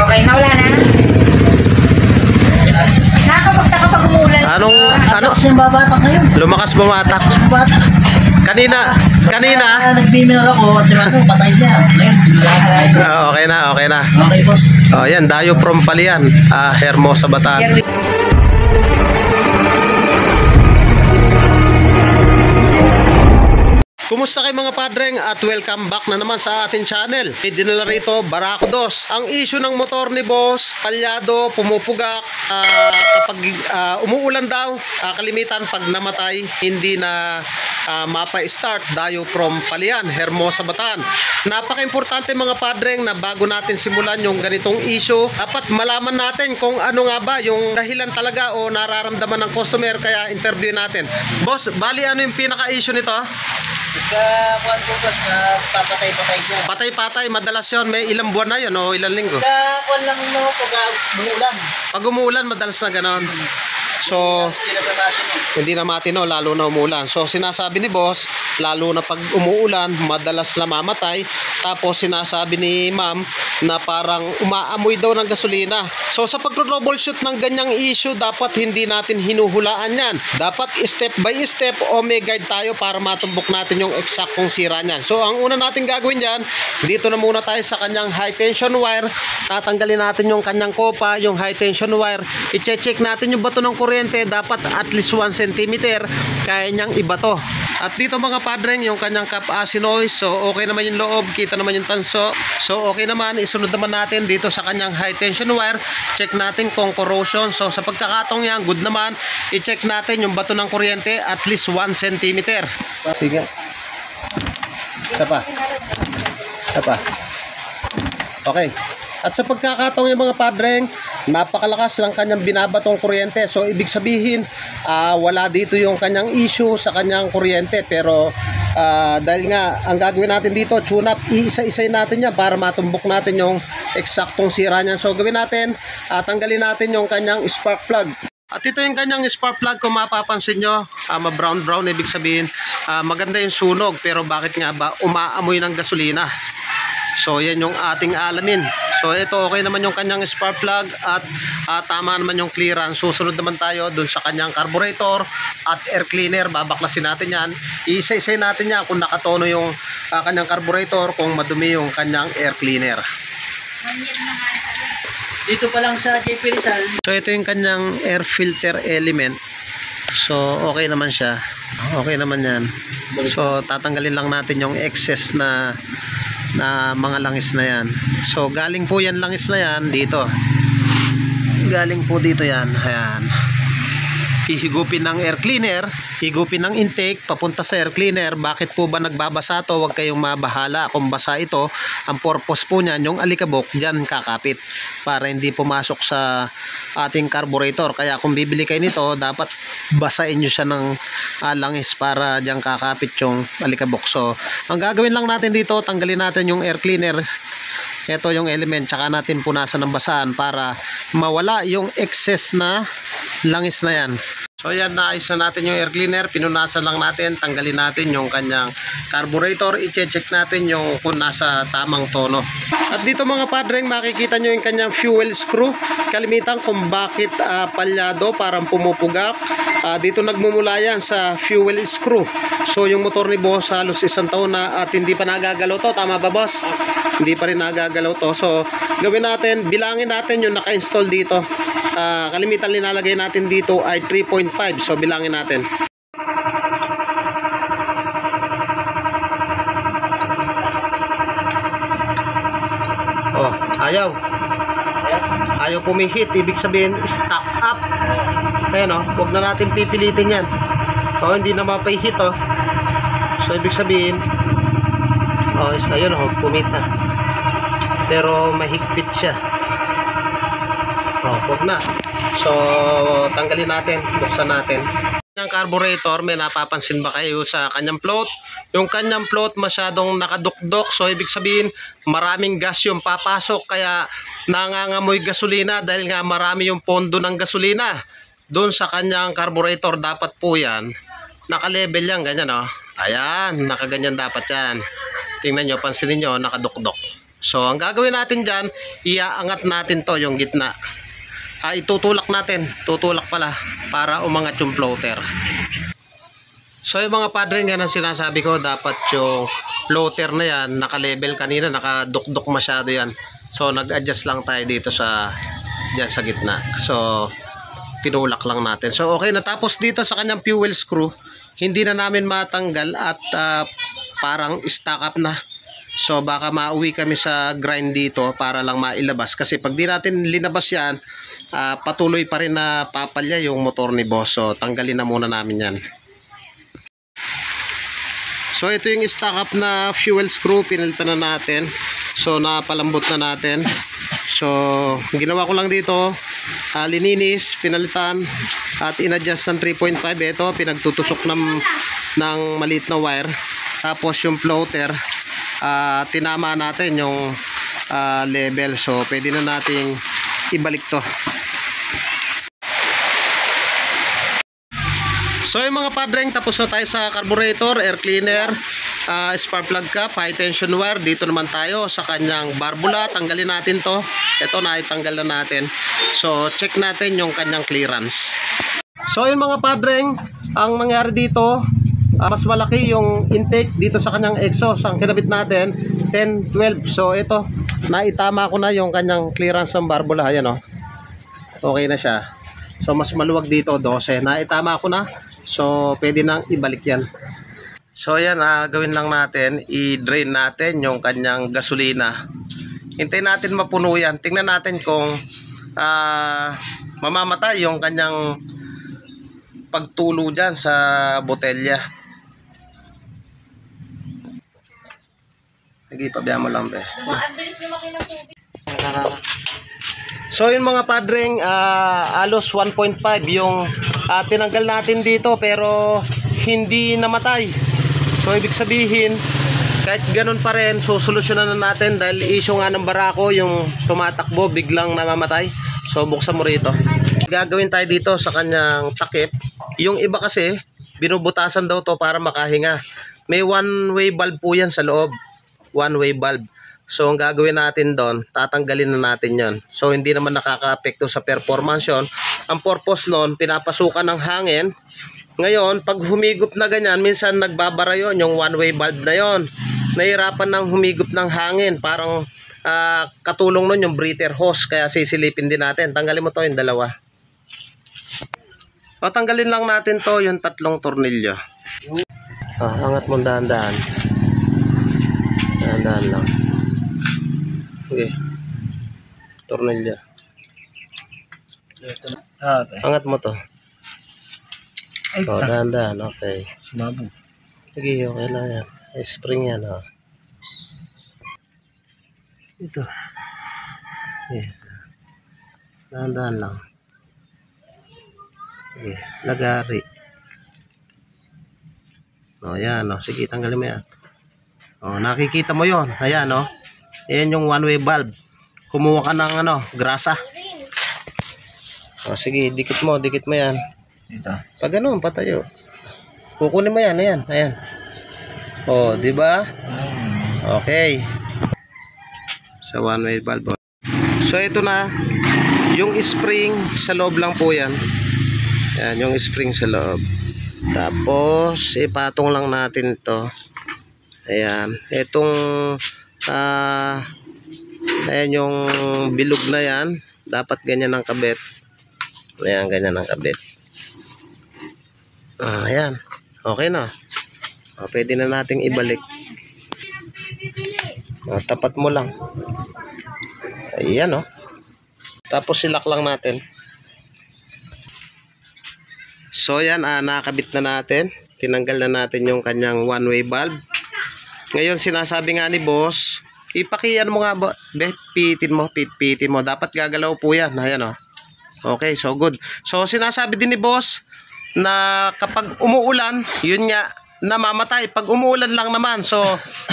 Okay na, wala na. Nakakapagtaka pag umuulan. Ano? Kasi babatak ngayon. Lumakas bumatak. Babatak. Kanina. Nag-biminar ako at patay niya. Okay na. Okay, boss. Oh, yan, Dayo from Palian, Hermosa, Bataan. Kumusta kayo mga padreng at welcome back na naman sa ating channel. May dinala rito, Barako 2. Ang issue ng motor ni boss, palyado, pumupugak, kapag umuulan daw, kalimitan pag namatay, hindi na mapa-start. Dayo from Palian, Hermosa, Bataan. Napaka-importante mga padreng na bago natin simulan yung ganitong issue, dapat malaman natin kung ano nga ba yung dahilan talaga o nararamdaman ng customer, kaya interview natin. Boss, bali ano yung pinaka-issue nito? Kuwan po boss, papatay-patay siya. Patay-patay, madalas yun. May ilang buwan na yun o ilang linggo? Kuwan lang no, pag umuulan. Pag umuulan, madalas na ganon. So, hindi na matino, lalo na umuulan. So, sinasabi ni boss, lalo na pag umuulan, madalas na mamatay. Tapos, sinasabi ni ma'am na parang umaamoy daw ng gasolina. So, sa pag-troubleshoot ng ganyang issue, dapat hindi natin hinuhulaan yan. Dapat step by step o may guide tayo para matumbok natin yung eksaktong sira niyan. So, ang una natin gagawin dyan, dito na muna tayo sa kanyang high tension wire. Tatanggalin natin yung kanyang kopa, yung high tension wire. I-check natin yung bato ng kuryente, dapat at least 1 cm kaya niyang ibato. At dito mga padreng, yung kanyang cap asinoy, so okay naman yung loob, kita naman yung tanso, so okay naman. Isunod naman natin dito sa kanyang high tension wire, check natin kung corrosion. So sa pagkakatong yan, good naman. I-check natin yung bato ng kuryente, at least 1 cm. Sige, isa pa, okay. At sa pagkakataong yung mga padreng, napakalakas ng kanyang binabatong kuryente. So ibig sabihin, wala dito yung kanyang issue sa kanyang kuryente. Pero dahil nga ang gagawin natin dito, tune up, iisa-isay natin yan para matumbok natin yung eksaktong sira niyan. So gawin natin, tanggalin natin yung kanyang spark plug. At ito yung kanyang spark plug, kung mapapansin nyo, ma-brown ibig sabihin maganda yung sunog, pero bakit nga ba umaamoy ng gasolina? So yan yung ating alamin. So ito okay naman yung kanyang spark plug at tama naman yung clearance. Susunod naman tayo dun sa kanyang carburetor at air cleaner. Babaklasin natin yan. Isa-isay natin yan kung nakatono yung kanyang carburetor, kung madumi yung kanyang air cleaner. Dito pa lang sa JP Rizal. So ito yung kanyang air filter element. So okay naman siya. Okay naman yan. So tatanggalin lang natin yung excess na mga langis na yan. So galing po yan langis na yan dito. Galing po dito yan. Ayan. Hihigupin ng air cleaner, higupin ng intake papunta sa air cleaner. Bakit po ba nagbabasa to? Huwag kayong mabahala kung basa ito. Ang purpose po niyan, yung alikabok dyan kakapit para hindi pumasok sa ating carburetor. Kaya kung bibili kayo nito, dapat basain nyo siya ng langis para dyan kakapit yung alikabok. So ang gagawin lang natin dito, tanggalin natin yung air cleaner. Ito yung element, tsaka natin punasan ng basahan para mawala yung excess na langis na yan. So yan, naayos na natin yung air cleaner, pinunasan lang natin, tanggalin natin yung kanyang carburetor, i-check natin yung kung nasa tamang tono. At dito mga padreng, makikita nyo yung kanyang fuel screw. Kalimitan kung bakit palyado, parang pumupugak. Dito nagmumula yan sa fuel screw. So yung motor ni boss halos 1 taon na at hindi pa nagagalaw to, tama ba boss? Hindi pa rin nagagalaw to. So gawin natin, bilangin natin yung naka-install dito. Kalimitan linalagay natin dito ay 3.5. So bilangin natin. Oh, ayaw pumihit, ibig sabihin stock up. Ayan o, huwag na natin pipilitin yan. O, hindi na mapahit o. So ibig sabihin, ayun o, pumit na. Pero mahigpit siya. Huwag na. So tanggalin natin, buksan natin. Yung carburetor, may napapansin ba kayo sa kanyang float? Yung kanyang float masyadong nakadukdok. So ibig sabihin maraming gas yung papasok, kaya nangangamoy gasolina dahil nga marami yung pondo ng gasolina doon sa kanyang carburetor. Dapat po yan naka-level yan, ganyan o. Ayan, nakaganyan dapat yan. Tingnan nyo, pansinin nyo, nakadukdok. So, ang gagawin natin dyan, iaangat natin to yung gitna. Itutulak natin. Tutulak pala para umangat yung floater. So, yung mga padre nga na sinasabi ko, dapat yung floater na yan, naka-level kanina, nakadukduk masyado yan. So, nag-adjust lang tayo dito dyan sa gitna. So, tinulak lang natin. So, okay. Natapos dito sa kanyang fuel screw, hindi na namin matanggal at parang stock up na. So baka mauwi kami sa grind dito para lang mailabas. Kasi pag di natin linabas yan, patuloy pa rin na papalya yung motor ni boss. So tanggalin na muna namin yan. So ito yung stock up na fuel screw. Pinalitan na natin. So napalambot na natin. So ginawa ko lang dito, lininis, pinalitan at inadjust ng 3.5. Ito pinagtutusok ng maliit na wire. Tapos yung floater, tinama natin yung level. So pwede na nating ibalik to. So yung mga padreng, tapos na tayo sa carburetor, air cleaner, spark plug cap, high tension wire. Dito naman tayo sa kanyang barbula. Tanggalin natin to. Ito na itanggal na natin. So check natin yung kanyang clearance. So yung mga padreng, ang nangyari dito, mas malaki yung intake dito sa kanyang exhaust. Ang kinabit natin 10, 12. So ito, naitama ko na yung kanyang clearance ng barbula. Ayan o, okay na siya. So mas maluwag dito 12. Naitama ko na. So pwede nang ibalik yan. So yan, gawin lang natin, i-drain natin yung kanyang gasolina. Hintayin natin mapuno yan. Tingnan natin kung mamamatay yung kanyang pagtulo dyan sa botelya. Nagipabaya mo lang, be. Ang bilis lumaki ng tubig. So yun mga padreng, alos 1.5 yung tinanggal natin dito pero hindi namatay. So ibig sabihin, kahit ganun pa rin, solusyonan na natin dahil issue nga ng barako, yung tumatakbo biglang namamatay. So buksan mo rito. Gagawin tayo dito sa kanyang takip. Yung iba kasi binubutasan daw to para makahinga. May one-way valve po yan sa loob. One-way valve. So ang gagawin natin doon, tatanggalin na natin yon. So hindi naman nakaka-apekto sa performance yon. Ang purpose noon, pinapasukan ng hangin. Ngayon, pag humigop na ganyan, minsan nagbabara yon, yung one-way valve na yon. Nahirapan ng humigop ng hangin. Parang katulong nun yung breather hose. Kaya sisilipin din natin. Tanggalin mo to yung dalawa. O tanggalin lang natin to yung 3 tornilyo. Angat mo dahan-dahan. Dahan-dahan lang. Okay. Tornilyo. Angat mo to. Dahan-dahan. Okay. Sumabog. Sige, okay lang yan. Spring yan, ha. Ito. Okay. Dahan-dahan lang. Okay. Lagari. Yan, sige, tanggalin mo yan. Nakikita mo yon. Ayan, ayan yung one-way valve. Kumuha ka ng grasa. Sige, dikit mo yan. Ito. Pag ganun, patayo. Kukunin mo yan, ayan. Di ba? Okay. Sa one-way valve. So ito na yung spring sa loob lang po yan. Yan, yung spring sa loob. Tapos ipatong lang natin ito. Ayan, itong ayan yung bilog na yan, dapat ganyan ang kabit. Ayan, ganyan ang kabit. Ayan, okay na. Pwede na nating ibalik. Tapat mo lang. Ayan, tapos silak lang natin. So yan, nakabit na natin. Tinanggal na natin yung kanyang one-way valve. Ngayon sinasabi nga ni boss, ipakiyan mo nga ba, pitin mo. Dapat gagalaw po yan. Ayan, okay, so good. So sinasabi din ni boss na kapag umuulan, yun nga, namamatay. Pag umuulan lang naman, so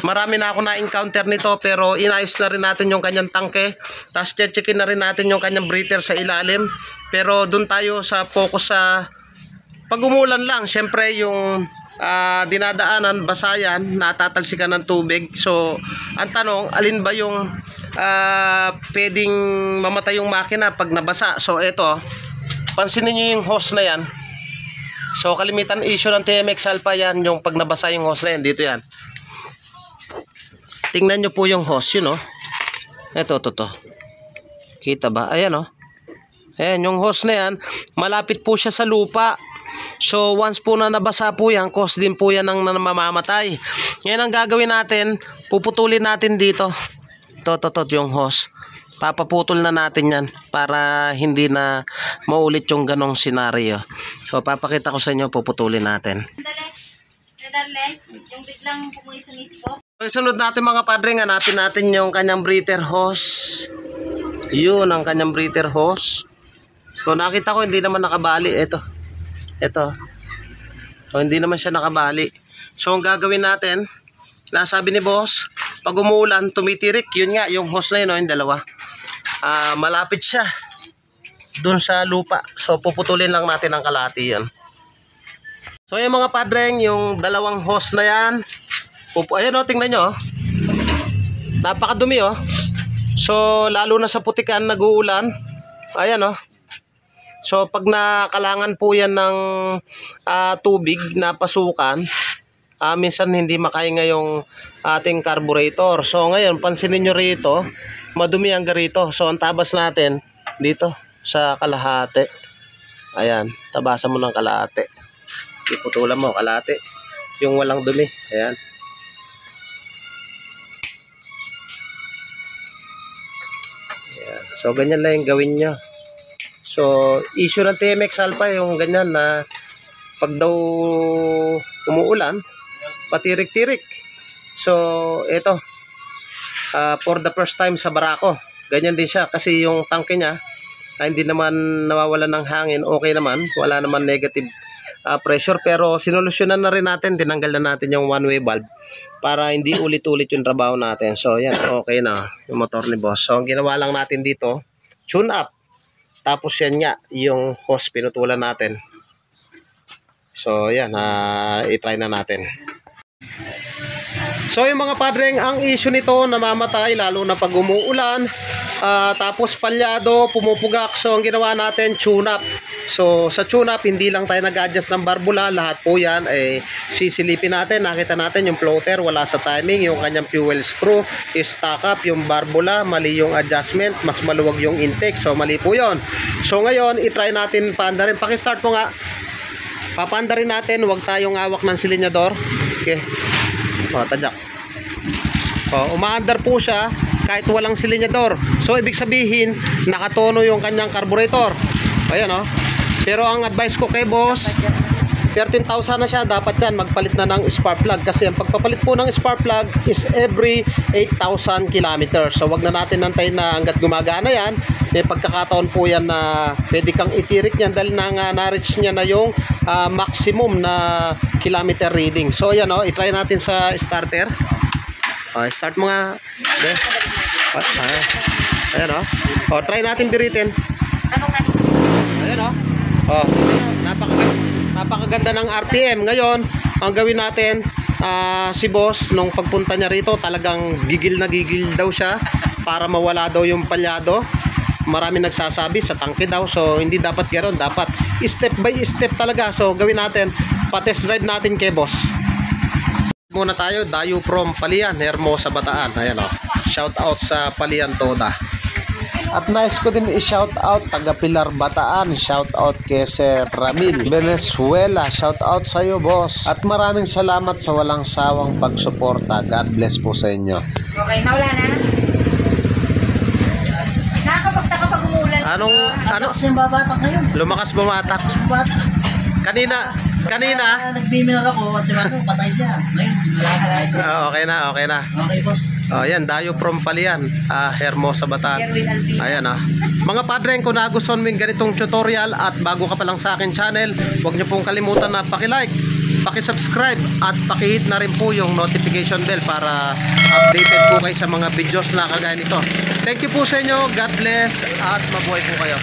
marami na ako na-encounter nito, pero inayos na rin natin yung kanyang tangke. Tapos checkin na rin natin yung kanyang breather sa ilalim. Pero dun tayo sa focus sa pag umuulan lang. Syempre yung dinadaanan, basayan, natatalsikan ng tubig. So, ang tanong, alin ba yung pwedeng mamatay yung makina pag nabasa? So, ito, pansinin nyo yung hose na yan. So, kalimitan issue ng TMX Alpha yan, yung pag nabasa yung hose na yan, dito yan. Tingnan nyo po yung hose, yun, oh. Ito. Kita ba? Ayan, oh. Ayan, yung hose na yan, malapit po siya sa lupa. So, once po na nabasa po yan, cause din po yan ng mamamatay. Ngayon ang gagawin natin, puputulin natin dito. Ito, yung hose. Papaputol na natin yan para hindi na maulit yung ganong senaryo. So, papakita ko sa inyo, puputulin natin. Darle, yung biglang pumuwi sa miss ko. So, isunod natin mga padre, hanapin natin yung kanyang breather hose. Yun ang kanyang breather hose. So, nakita ko hindi naman nakabali. Ito. So, hindi naman siya nakabali. So, ang gagawin natin, nasabi ni boss, pag umuulan, tumitirik. Yun nga, yung hose na yun, yung dalawa. Malapit siya dun sa lupa. So, puputulin lang natin ang kalahati yan. So, yung mga padreng, yung dalawang hose na yan, ayan o, tingnan nyo. Napakadumi o. So, lalo na sa putikan, nag-uulan. Ayan o. So, pag nakalangan po yan ng tubig na pasukan, minsan hindi makahinga yung ating carburetor. So, ngayon, pansinin nyo rito, madumi ang garito. So, ang tabas natin dito sa kalahati. Ayan, tabasan mo ng kalahati. Iputulan mo kalahati. Yung walang dumi. Ayan. Ayan. So, ganyan lang yung gawin nyo. So, issue ng TMX Alpha yung ganyan na pag daw umuulan, patirik-tirik. So, ito. For the first time sa barako. Ganyan din siya kasi yung tangke niya hindi naman nawawalan ng hangin. Okay naman. Wala naman negative pressure. Pero sinolusyonan na rin natin. Tinanggal na natin yung one-way valve para hindi ulit-ulit yung trabaho natin. So, yan. Okay na yung motor ni boss. So, ang ginawa lang natin dito, tune up. Tapos yan nga, yung hose pinutulan natin. So, yan. I-try na natin. So, yung mga padreng, ang issue nito, namamatay, lalo na pag umuulan. Tapos palyado, pumupugak. So, ang ginawa natin, tune-up. So, sa tune-up, hindi lang tayo nag-adjust ng barbula. Lahat po yan, sisilipin natin. Nakita natin yung floater, wala sa timing. Yung kanyang fuel screw, stack up. Yung barbula, mali yung adjustment. Mas maluwag yung intake. So, mali po yon. So, ngayon, itry natin paandarin. Pakistart mo nga. Papandarin natin. Huwag tayong awak ng silinyador. Okay. Tadyak. Umaandar po siya kahit walang silinyador. So, ibig sabihin, nakatono yung kanyang carburetor. Ayan, oh. Pero ang advice ko kay boss, 13,000 na siya, dapat yan magpalit na ng spark plug kasi ang pagpapalit po ng spark plug is every 8,000 kilometers. So, wag na natin nantayin na hanggat gumagana yan. May pagkakataon po yan na pwede kang itirik yan dahil na-reach niya na yung maximum na kilometer reading. So, yan, oh, itry natin sa starter. Start mo nga. Okay. Ayan, oh. Try natin biritin. Ayan, oh. Napakaganda ng RPM. Ngayon, ang gawin natin, si boss, nung pagpunta niya rito, talagang gigil na gigil daw siya para mawala daw yung palyado. Marami nagsasabi sa tangke daw. So, hindi dapat ganoon. Dapat step by step talaga. So, gawin natin. Pa-test drive natin kay boss. Muna tayo, Dayo from Palian, Hermosa, Bataan. Ayan, oh. Shout out sa Palian Toda. At nice ko din i-shout out taga Pilar, Bataan. Shout out kay Sir Ramil Venezuela. Shout out sa iyo, boss. At maraming salamat sa walang sawang pagsuporta. God bless po sa inyo. Okay na, wala na? Nakakapagtaka pag umuulan. Ano? Kasi yung babatak ngayon. Lumakas bumatak. Kanina Nagbiminar ako at diba patay niya. Ngayon, wala. okay na. Okay, boss. Ayan, Dayo from Palian, Hermosa, Bataan. Ayan, mga padreng, kung nagustuhan mo yung ganitong tutorial at bago ka pa lang sa akin channel, huwag niyo pong kalimutan na paki-like, paki-subscribe at paki-hit na rin po yung notification bell para updated po kayo sa mga videos na kagaya nito. Thank you po sa inyo. God bless at mabuhay po kayo.